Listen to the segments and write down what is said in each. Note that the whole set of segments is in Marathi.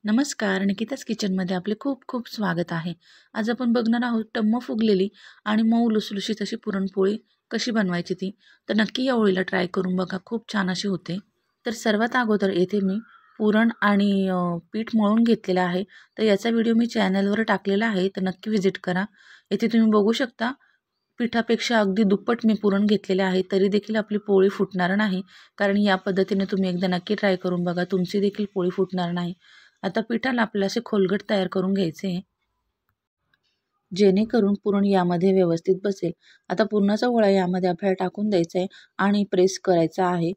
नमस्कार, निकिताच किचनमध्ये आपले खूप खूप स्वागत आहे। आज आपण बघणार आहोत टम्म फुगलेली आणि मऊ लुसलुशीत अशी पुरणपोळी कशी बनवायची ती। तर नक्की या ओळीला ट्राय करून बघा, खूप छान अशी होते। तर सर्वात अगोदर येथे मी पुरण आणि पीठ मळून घेतलेलं आहे। तर याचा व्हिडिओ मी चॅनलवर टाकलेला आहे, तर नक्की व्हिजिट करा। येथे तुम्ही बघू शकता पिठापेक्षा अगदी दुप्पट मी पुरण घेतलेले आहे, तरी देखील आपली पोळी फुटणार नाही। कारण या पद्धतीने तुम्ही एकदा नक्की ट्राय करून बघा, तुमची देखील पोळी फुटणार नाही। आता पिठाला आपल्याला असे खोलगट तयार करून घ्यायचे आहे, जेणेकरून पुरण यामध्ये व्यवस्थित बसेल। आता पुरणाचा गोळा यामध्ये आपल्याला टाकून द्यायचा आहे आणि प्रेस करायचा आहे।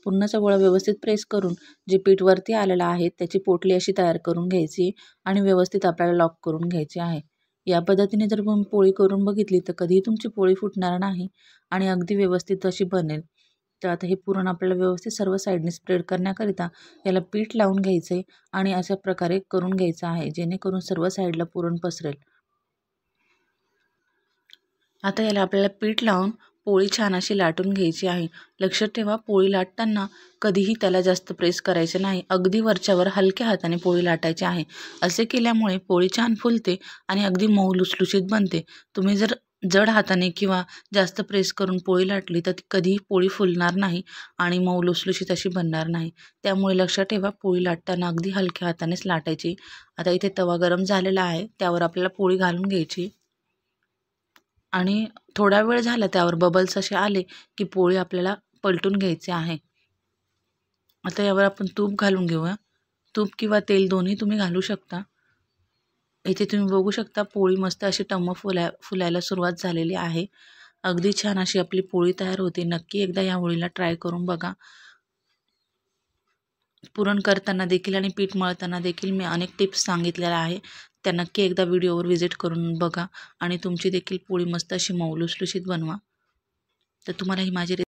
पुरणाचा गोळा व्यवस्थित प्रेस करून जे पीठ वरती आलेलं आहे त्याची पोटली अशी तयार करून घ्यायची आणि व्यवस्थित आपल्याला लॉक करून घ्यायचे आहे। या पद्धतीने जर आपण पोळी करून बघितली तर कधीही तुमची पोळी फुटणार नाही आणि अगदी व्यवस्थित अशी बनेल। तर आता हे पुरण आपल्याला व्यवस्थित सर्व साईडने स्प्रेड करण्याकरिता याला पीठ लावून घ्यायचे आणि अशा प्रकारे करून घ्यायचं आहे, जेणेकरून सर्व साईडला पुरण पसरेल। आता याला आपल्याला पीठ लावून पोळी छान अशी लाटून घ्यायची आहे। लक्षात ठेवा, पोळी लाटताना कधीही त्याला जास्त प्रेस करायचे नाही, अगदी वरच्यावर हलक्या हाताने पोळी लाटायची आहे। असे केल्यामुळे पोळी छान फुलते आणि अगदी मऊ लुसलुशीत बनते। तुम्ही जर जड हाताने किंवा जास्त प्रेस करून पोळी लाटली तर ती कधीही पोळी फुलणार नाही आणि मऊ लुसलुशीत अशी बनणार नाही। त्यामुळे लक्षात ठेवा, पोळी लाटताना अगदी हलक्या हातानेच लाटायची। आता इथे तवा गरम झालेला आहे, त्यावर आपल्याला पोळी घालून घ्यायची आणि थोडा वेळ झाला त्यावर बबल्स असे आले की पोळी आपल्याला पलटून घ्यायची आहे। आता यावर आपण तूप घालून घेऊया। तूप किंवा तेल दोन्ही तुम्ही घालू शकता। इथे तुम्ही बघू शकता पोळी मस्त अशी टम्म फुलायला सुरुवात झालेली आहे। अगदी छान अशी आपली पोळी तयार होते। नक्की एकदा या पोळीला ट्राय करून बघा। पुरण करताना देखील आणि पीठ मळताना देखील मी अनेक टिप्स सांगितलेल्या आहे, त्या नक्की एकदा व्हिडिओवर व्हिजिट करून बघा आणि तुमची देखील पोळी मस्त अशी मऊ लुसलुशीत बनवा। तर तुम्हाला ही माझी